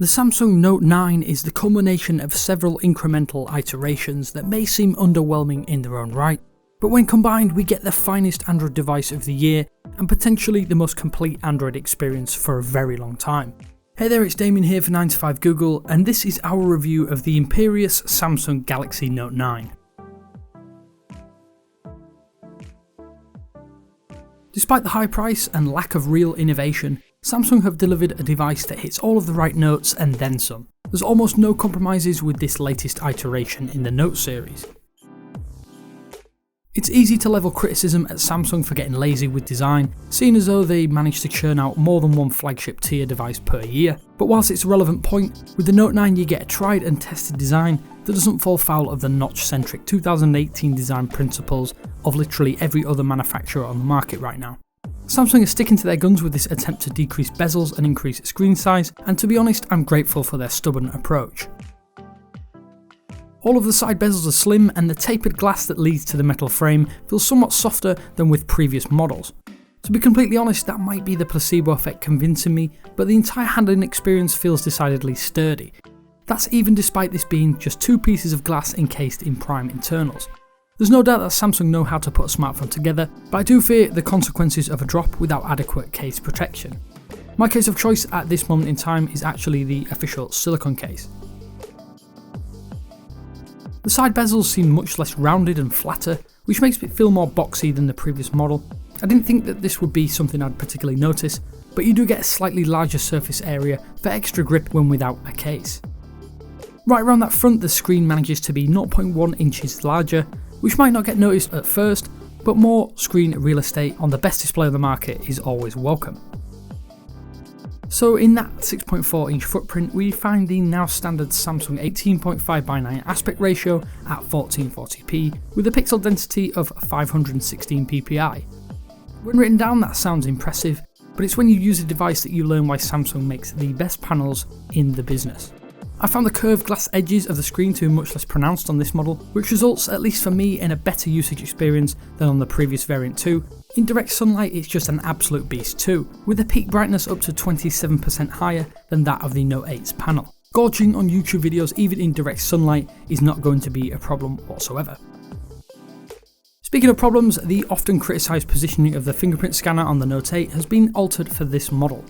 The Samsung Note 9 is the culmination of several incremental iterations that may seem underwhelming in their own right, but when combined we get the finest Android device of the year and potentially the most complete Android experience for a very long time. Hey there, it's Damien here for 9to5 Google, and this is our review of the imperious Samsung Galaxy Note 9. Despite the high price and lack of real innovation, Samsung have delivered a device that hits all of the right notes and then some. There's almost no compromises with this latest iteration in the Note series. It's easy to level criticism at Samsung for getting lazy with design, seeing as though they manage to churn out more than one flagship tier device per year. But whilst it's a relevant point, with the Note 9 you get a tried and tested design that doesn't fall foul of the notch-centric 2018 design principles of literally every other manufacturer on the market right now. Samsung are sticking to their guns with this attempt to decrease bezels and increase screen size, and to be honest, I'm grateful for their stubborn approach. All of the side bezels are slim, and the tapered glass that leads to the metal frame feels somewhat softer than with previous models. To be completely honest, that might be the placebo effect convincing me, but the entire handling experience feels decidedly sturdy. That's even despite this being just two pieces of glass encased in prime internals. There's no doubt that Samsung know how to put a smartphone together, but I do fear the consequences of a drop without adequate case protection. My case of choice at this moment in time is actually the official silicone case. The side bezels seem much less rounded and flatter, which makes it feel more boxy than the previous model. I didn't think that this would be something I'd particularly notice, but you do get a slightly larger surface area for extra grip when without a case. Right around that front, the screen manages to be 0.1 inches larger, which might not get noticed at first, but more screen real estate on the best display on the market is always welcome. So in that 6.4 inch footprint, we find the now standard Samsung 18.5:9 aspect ratio at 1440p with a pixel density of 516 ppi. When written down, that sounds impressive, but it's when you use a device that you learn why Samsung makes the best panels in the business. I found the curved glass edges of the screen to be much less pronounced on this model, which results, at least for me, in a better usage experience than on the previous variant too. In direct sunlight it's just an absolute beast too, with a peak brightness up to 27% higher than that of the Note 8's panel. Gorging on YouTube videos even in direct sunlight is not going to be a problem whatsoever. Speaking of problems, the often criticised positioning of the fingerprint scanner on the Note 8 has been altered for this model.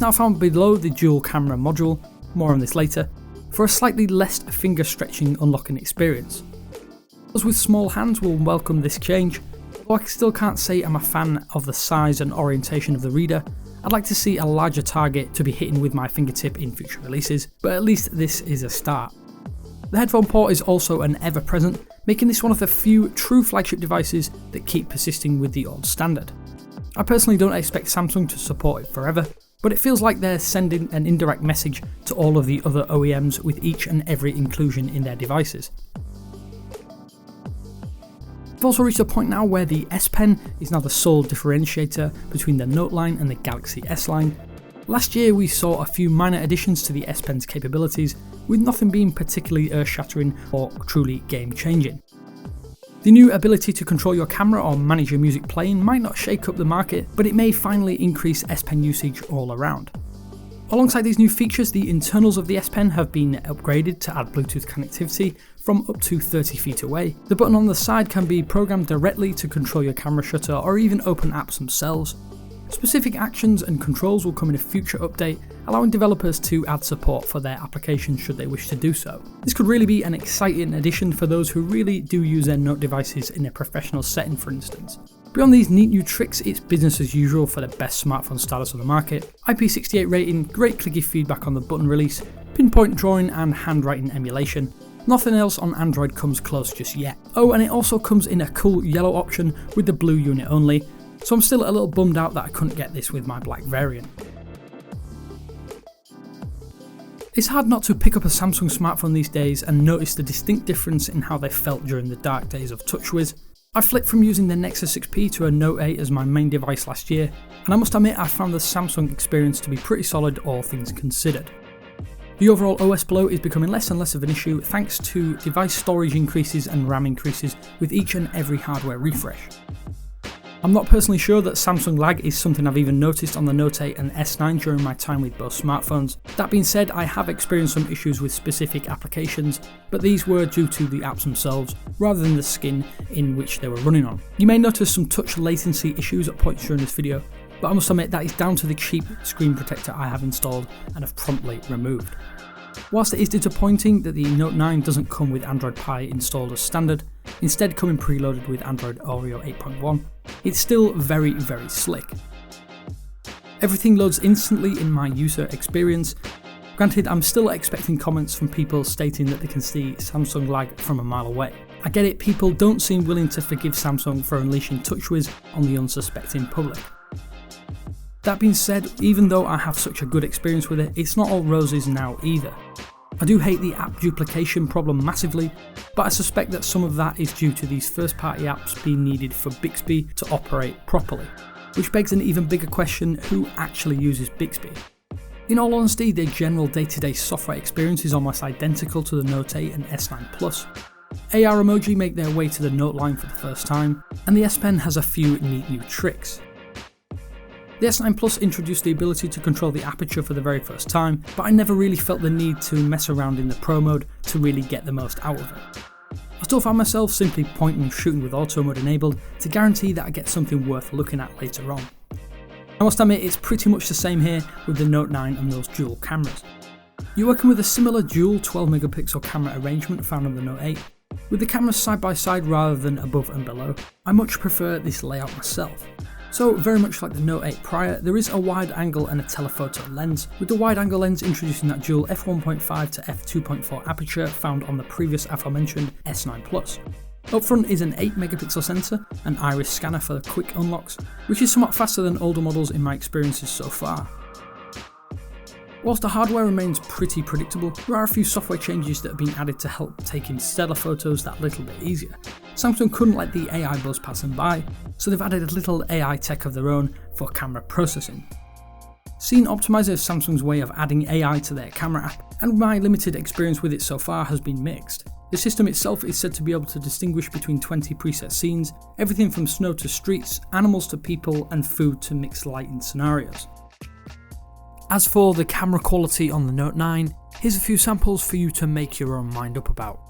Now found below the dual camera module, more on this later, for a slightly less finger stretching unlocking experience. Those with small hands will welcome this change, though I still can't say I'm a fan of the size and orientation of the reader. I'd like to see a larger target to be hitting with my fingertip in future releases, but at least this is a start. The headphone port is also an ever-present, making this one of the few true flagship devices that keep persisting with the old standard. I personally don't expect Samsung to support it forever, but it feels like they're sending an indirect message to all of the other OEMs with each and every inclusion in their devices. We've also reached a point now where the S Pen is now the sole differentiator between the Note line and the Galaxy S line. Last year we saw a few minor additions to the S Pen's capabilities, with nothing being particularly earth-shattering or truly game-changing. The new ability to control your camera or manage your music playing might not shake up the market, but it may finally increase S Pen usage all around. Alongside these new features, the internals of the S Pen have been upgraded to add Bluetooth connectivity from up to 30 feet away. The button on the side can be programmed directly to control your camera shutter or even open apps themselves. Specific actions and controls will come in a future update, allowing developers to add support for their applications should they wish to do so. This could really be an exciting addition for those who really do use their Note devices in a professional setting, for instance. Beyond these neat new tricks, it's business as usual for the best smartphone stylus on the market. IP68 rating, great clicky feedback on the button release, pinpoint drawing and handwriting emulation. Nothing else on Android comes close just yet. Oh, and it also comes in a cool yellow option with the blue unit only, so I'm still a little bummed out that I couldn't get this with my black variant. It's hard not to pick up a Samsung smartphone these days and notice the distinct difference in how they felt during the dark days of TouchWiz. I flipped from using the Nexus 6P to a Note 8 as my main device last year, and I must admit I found the Samsung experience to be pretty solid, all things considered. The overall OS blow is becoming less and less of an issue thanks to device storage increases and RAM increases with each and every hardware refresh. I'm not personally sure that Samsung lag is something I've even noticed on the Note 8 and S9 during my time with both smartphones. That being said, I have experienced some issues with specific applications, but these were due to the apps themselves rather than the skin in which they were running on. You may notice some touch latency issues at points during this video, but I must admit that is down to the cheap screen protector I have installed and have promptly removed. Whilst it is disappointing that the Note 9 doesn't come with Android Pie installed as standard, instead coming preloaded with Android Oreo 8.1, it's still very, very slick. Everything loads instantly in my user experience. Granted, I'm still expecting comments from people stating that they can see Samsung lag from a mile away. I get it, people don't seem willing to forgive Samsung for unleashing TouchWiz on the unsuspecting public. That being said, even though I have such a good experience with it, it's not all roses now either. I do hate the app duplication problem massively, but I suspect that some of that is due to these first-party apps being needed for Bixby to operate properly, which begs an even bigger question: who actually uses Bixby? In all honesty, the general day-to-day software experience is almost identical to the Note 8 and S9 Plus. AR emoji make their way to the Note line for the first time, and the S Pen has a few neat new tricks. The S9 Plus introduced the ability to control the aperture for the very first time, but I never really felt the need to mess around in the Pro mode to really get the most out of it. I still found myself simply pointing and shooting with auto mode enabled to guarantee that I get something worth looking at later on. I must admit, it's pretty much the same here with the Note 9 and those dual cameras. You're working with a similar dual 12 megapixel camera arrangement found on the Note 8, with the cameras side by side rather than above and below. I much prefer this layout myself. So very much like the Note 8 prior, there is a wide angle and a telephoto lens, with the wide angle lens introducing that dual f1.5 to f2.4 aperture found on the previous aforementioned S9 Plus. Up front is an 8 megapixel sensor, an iris scanner for the quick unlocks, which is somewhat faster than older models in my experiences so far. Whilst the hardware remains pretty predictable, there are a few software changes that have been added to help taking stellar photos that little bit easier. Samsung couldn't let the AI buzz pass them by, so they've added a little AI tech of their own for camera processing. Scene Optimizer is Samsung's way of adding AI to their camera app, and my limited experience with it so far has been mixed. The system itself is said to be able to distinguish between 20 preset scenes, everything from snow to streets, animals to people, and food to mixed lighting scenarios. As for the camera quality on the Note 9, here's a few samples for you to make your own mind up about.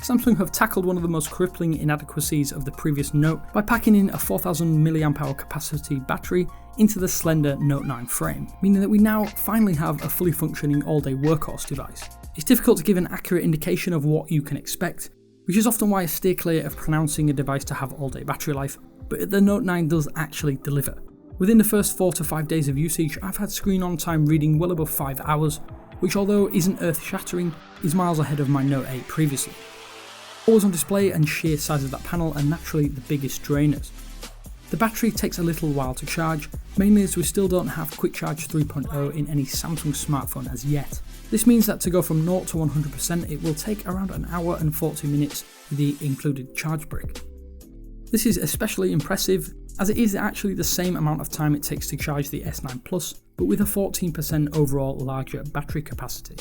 Samsung have tackled one of the most crippling inadequacies of the previous Note by packing in a 4000 mAh capacity battery into the slender Note 9 frame, meaning that we now finally have a fully functioning all-day workhorse device. It's difficult to give an accurate indication of what you can expect, which is often why I steer clear of pronouncing a device to have all-day battery life, but the Note 9 does actually deliver. Within the first 4 to 5 days of usage, I've had screen on time reading well above 5 hours, which although isn't earth-shattering, is miles ahead of my Note 8 previously. Always on display and sheer size of that panel are naturally the biggest drainers. The battery takes a little while to charge, mainly as we still don't have Quick Charge 3.0 in any Samsung smartphone as yet. This means that to go from 0 to 100% it will take around an hour and 40 minutes with the included charge brick. This is especially impressive as it is actually the same amount of time it takes to charge the S9 Plus, but with a 14% overall larger battery capacity.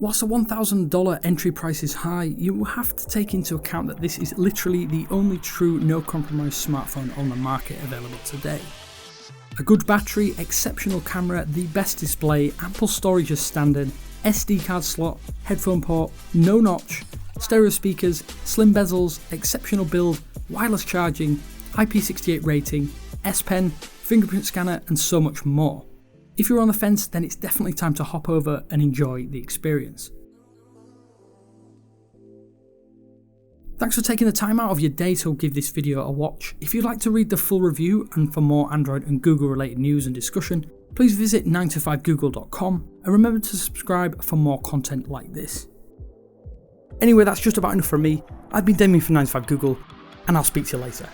Whilst the $1,000 entry price is high, you will have to take into account that this is literally the only true no-compromise smartphone on the market available today. A good battery, exceptional camera, the best display, ample storage as standard, SD card slot, headphone port, no notch, stereo speakers, slim bezels, exceptional build, wireless charging, IP68 rating, S Pen, fingerprint scanner, and so much more. If you're on the fence, then it's definitely time to hop over and enjoy the experience. Thanks for taking the time out of your day to give this video a watch. If you'd like to read the full review and for more Android and Google related news and discussion, please visit 9to5google.com and remember to subscribe for more content like this. Anyway, that's just about enough from me. I've been Damien from 9to5Google, and I'll speak to you later.